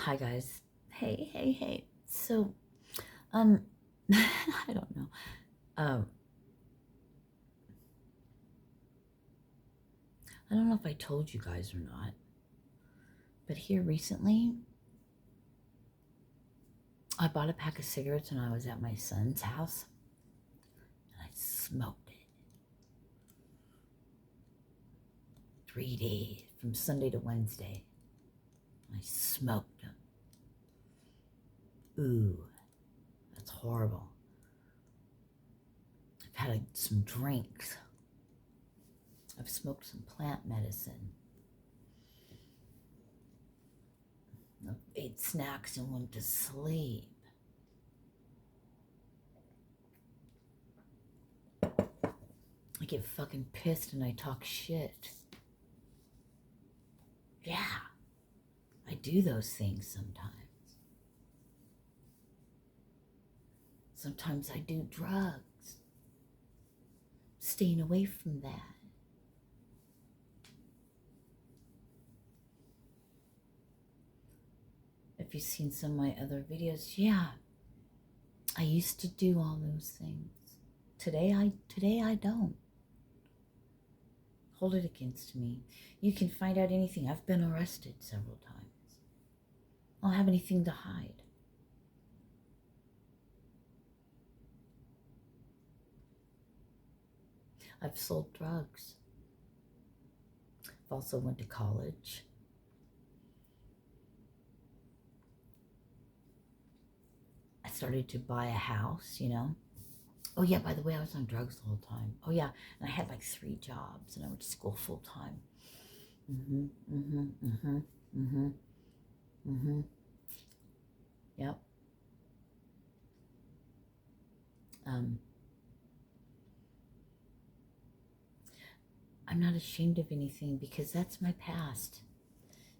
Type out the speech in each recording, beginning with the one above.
Hi guys. Hey. So, I don't know. Um, I don't know if I told you guys or not, but here recently, I bought a pack of cigarettes when I was at my son's house, and I smoked it. 3 days, from Sunday to Wednesday. I smoked them. Ooh, that's horrible. I've had some drinks. I've smoked some plant medicine. I've ate snacks and went to sleep. I get fucking pissed and I talk shit. Yeah, I do those things sometimes. Sometimes I do drugs. Staying away from that. If you've seen some of my other videos, yeah, I used to do all those things. Today I don't. Hold it against me. You can find out anything. I've been arrested several times. I don't have anything to hide. I've sold drugs. I've also went to college. I started to buy a house, Oh yeah, by the way, I was on drugs the whole time. Oh yeah, and I had like 3 jobs and I went to school full time. Yep. I'm not ashamed of anything because that's my past.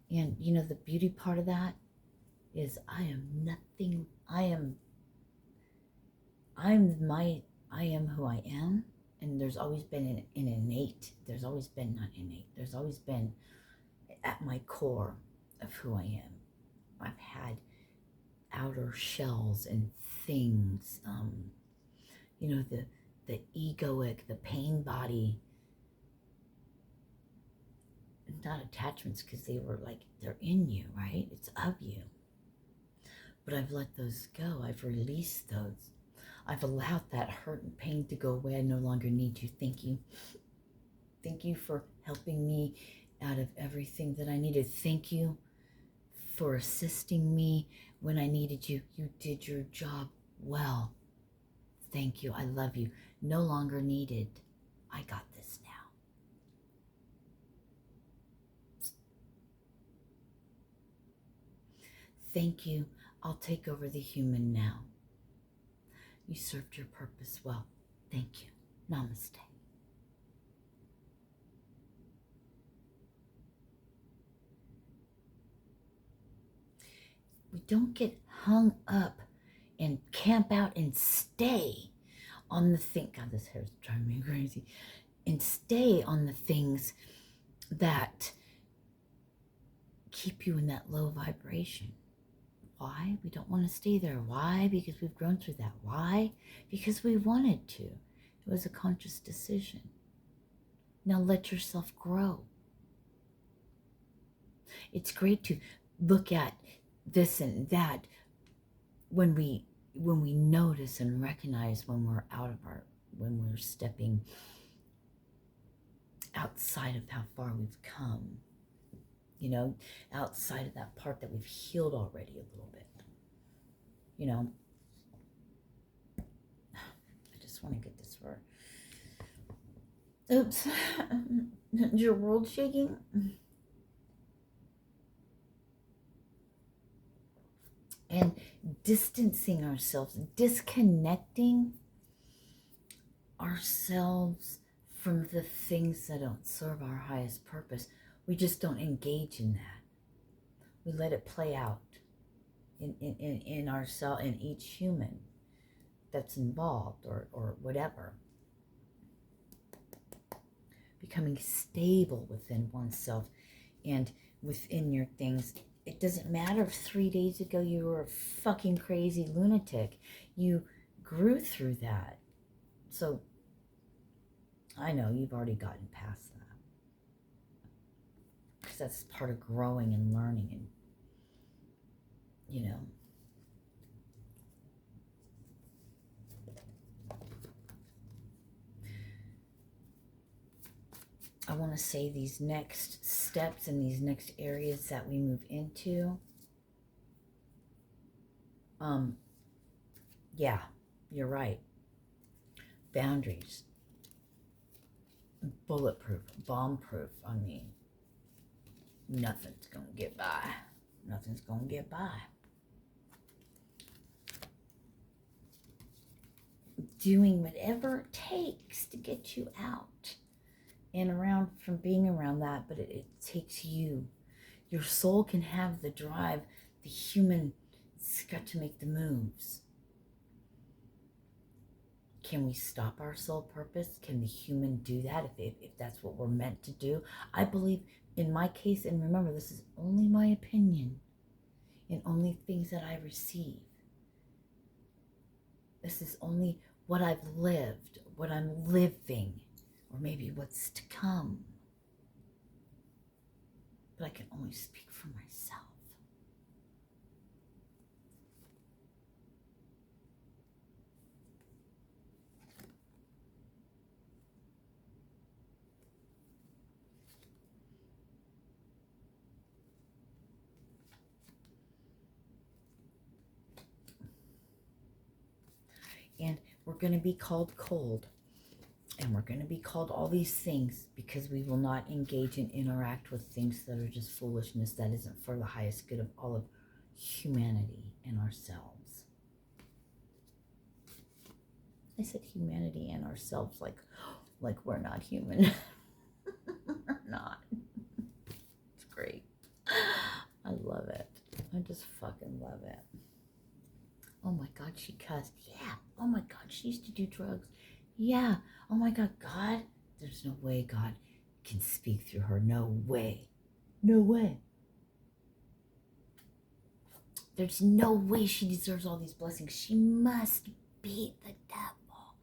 And the beauty part of that is I am nothing. I am who I am. And there's always been an innate, there's always been not innate, there's always been at my core of who I am. I've had outer shells and things, the egoic, the pain body, not attachments because they're in you, right? It's of you. But I've let those go. I've released those. I've allowed that hurt and pain to go away. I no longer need you. Thank you. Thank you for helping me out of everything that I needed. Thank you for assisting me when I needed you. You did your job well. Thank you. I love you. No longer needed. I got this now. Thank you. I'll take over the human now. You served your purpose well. Thank you. Namaste. We don't get hung up and camp out and stay on the thing. God, this hair is driving me crazy. And stay on the things that keep you in that low vibration. Why? We don't want to stay there. Why? Because we've grown through that. Why? Because we wanted to. It was a conscious decision. Now let yourself grow. It's great to look at this and that when we notice and recognize when we're stepping outside of how far we've come, outside of that part that we've healed already a little bit. I just want to get this far. Oops. Is your world shaking? And distancing ourselves, disconnecting ourselves from the things that don't serve our highest purpose. We just don't engage in that. We let it play out in ourselves, in each human that's involved or whatever. Becoming stable within oneself and within your things. It doesn't matter if 3 days ago you were a fucking crazy lunatic. You grew through that. So I know you've already gotten past that. Because that's part of growing and learning and, you know. I want to say these next steps and these next areas that we move into. Yeah, you're right. Boundaries. Bulletproof, bomb-proof. I mean, nothing's going to get by. Nothing's going to get by. Doing whatever it takes to get you out and around from being around that, but it takes you. Your soul can have the drive. The human's got to make the moves. Can we stop our soul purpose? Can the human do that if that's what we're meant to do? I believe in my case, and remember, this is only my opinion and only things that I receive. This is only what I've lived, what I'm living, or maybe what's to come. But I can only speak for myself. And we're going to be called cold. And we're going to be called all these things because we will not engage and interact with things that are just foolishness that isn't for the highest good of all of humanity and ourselves. I said humanity and ourselves like we're not human. We're not. It's great. I love it. I just fucking love it. Oh my God, she cussed. Yeah. Oh my God, she used to do drugs. Yeah. Oh my God, God. There's no way God can speak through her. No way. No way. There's no way she deserves all these blessings. She must beat the devil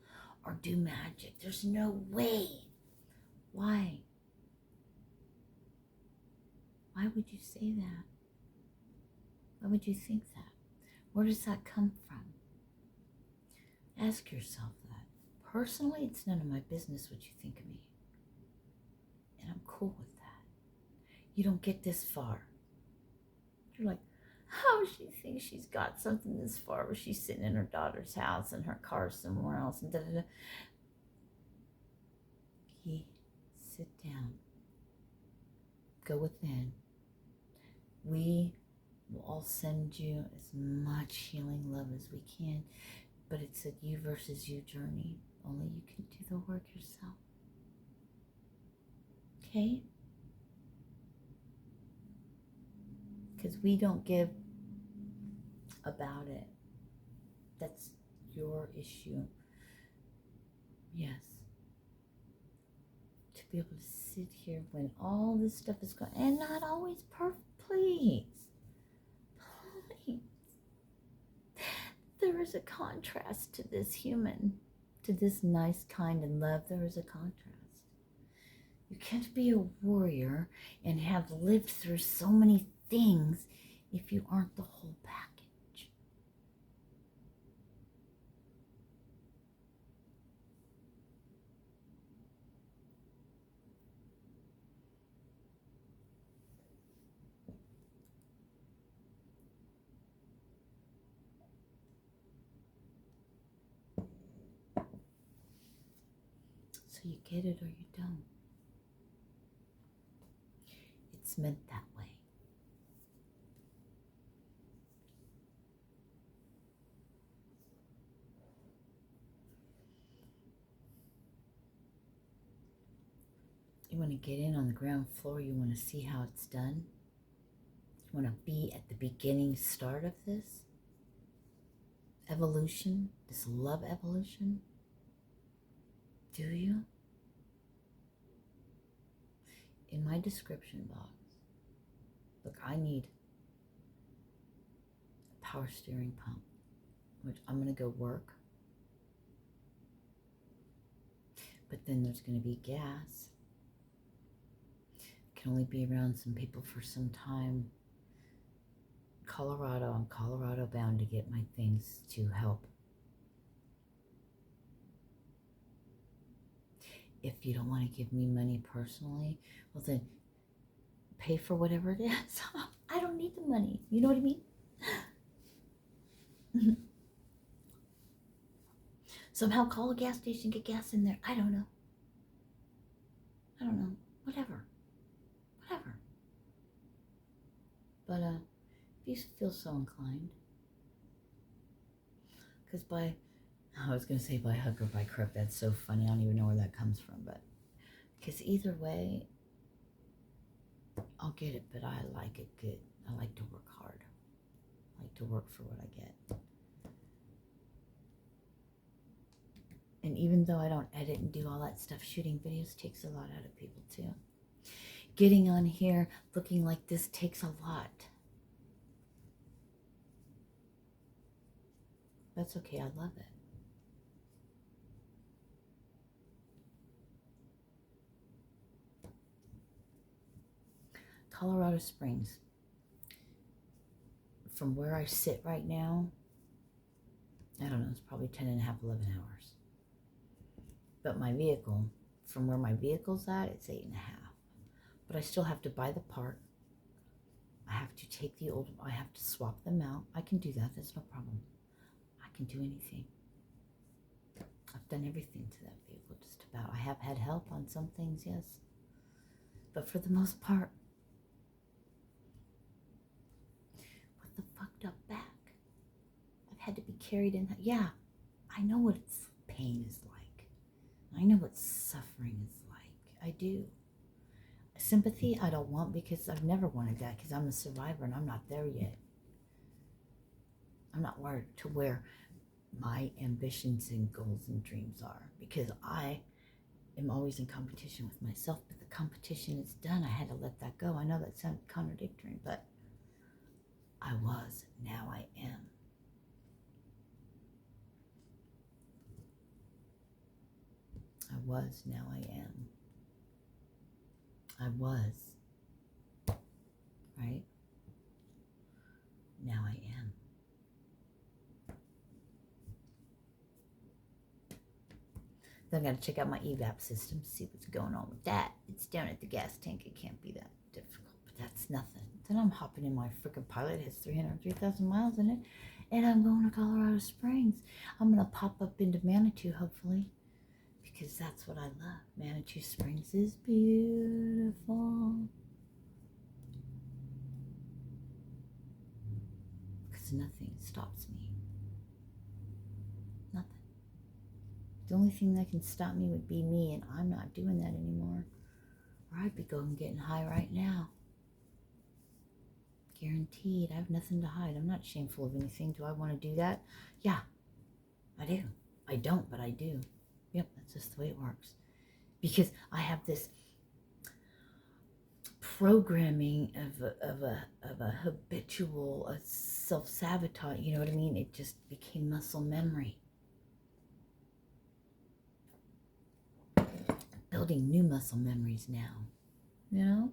or do magic. There's no way. Why? Why would you say that? Why would you think that? Where does that come from? Ask yourself that. Personally, it's none of my business what you think of me. And I'm cool with that. You don't get this far. You're like, how she thinks she's got something this far where she's sitting in her daughter's house and her car somewhere else and da-da-da. Sit down. Go within. We will all send you as much healing love as we can, but it's a you versus you journey. Only you can do the work yourself. Okay? Because we don't give about it. That's your issue. Yes. To be able to sit here when all this stuff is going, and not always perfect, please. Please. There is a contrast to this human, to this nice, kind, and love. There is a contrast. You can't be a warrior and have lived through so many things if you aren't the whole package. So you get it or you don't. It's meant that way. You want to get in on the ground floor. You want to see how it's done. You want to be at the beginning start of this evolution, this love evolution. Do you? In my description box, look, I need power steering pump, which I'm going to go work. But then there's going to be gas. I can only be around some people for some time. Colorado, I'm Colorado bound to get my things to help. If you don't want to give me money personally, well then pay for whatever it is. I don't need the money. You know what I mean? Somehow call a gas station, get gas in there. I don't know. Whatever. But if you feel so inclined, because I was going to say by hook or by crook. That's so funny. I don't even know where that comes from. But because either way, I'll get it. But I like it good. I like to work hard. I like to work for what I get. And even though I don't edit and do all that stuff, shooting videos takes a lot out of people too. Getting on here looking like this takes a lot. That's okay. I love it. Colorado Springs. From where I sit right now, I don't know, it's probably 10 and a half, 11 hours. But my vehicle, from where my vehicle's at, it's 8 and a half. But I still have to buy the part. I have to take the old, I have to swap them out. I can do that, that's no problem. I can do anything. I've done everything to that vehicle, just about. I have had help on some things, yes. But for the most part, with the fucked up back, I've had to be carried in. Yeah, I know what pain is like. I know what suffering is like. I do. Sympathy, I don't want, because I've never wanted that, because I'm a survivor and I'm not there yet. I'm not where to where my ambitions and goals and dreams are, because I am always in competition with myself, but the competition is done. I had to let that go. I know that sounds contradictory, but I was, now I am. I was, now I am. I was, right? Now I am. Then I gotta check out my evap system, see what's going on with that. It's down at the gas tank. It can't be that difficult, but that's nothing. Then I'm hopping in my freaking Pilot. It has 303,000 miles in it, and I'm going to Colorado Springs. I'm gonna pop up into Manitou, hopefully, because that's what I love. Manitou Springs is beautiful. Because nothing stops me. Nothing. The only thing that can stop me would be me, and I'm not doing that anymore. Or I'd be going getting high right now. Guaranteed. I have nothing to hide. I'm not shameful of anything. Do I want to do that? Yeah, I do. I don't, but I do. Yep, that's just the way it works. Because I have this programming of a habitual self-sabotage. You know what I mean? It just became muscle memory. Building new muscle memories now. You know?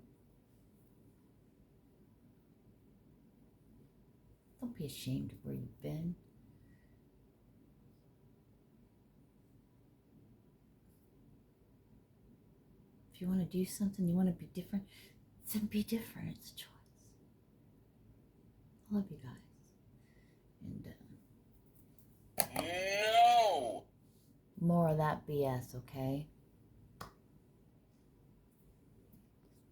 Don't be ashamed of where you've been. If you want to do something, you want to be different, then be different. It's a choice. I love you guys. And no! More of that BS, okay?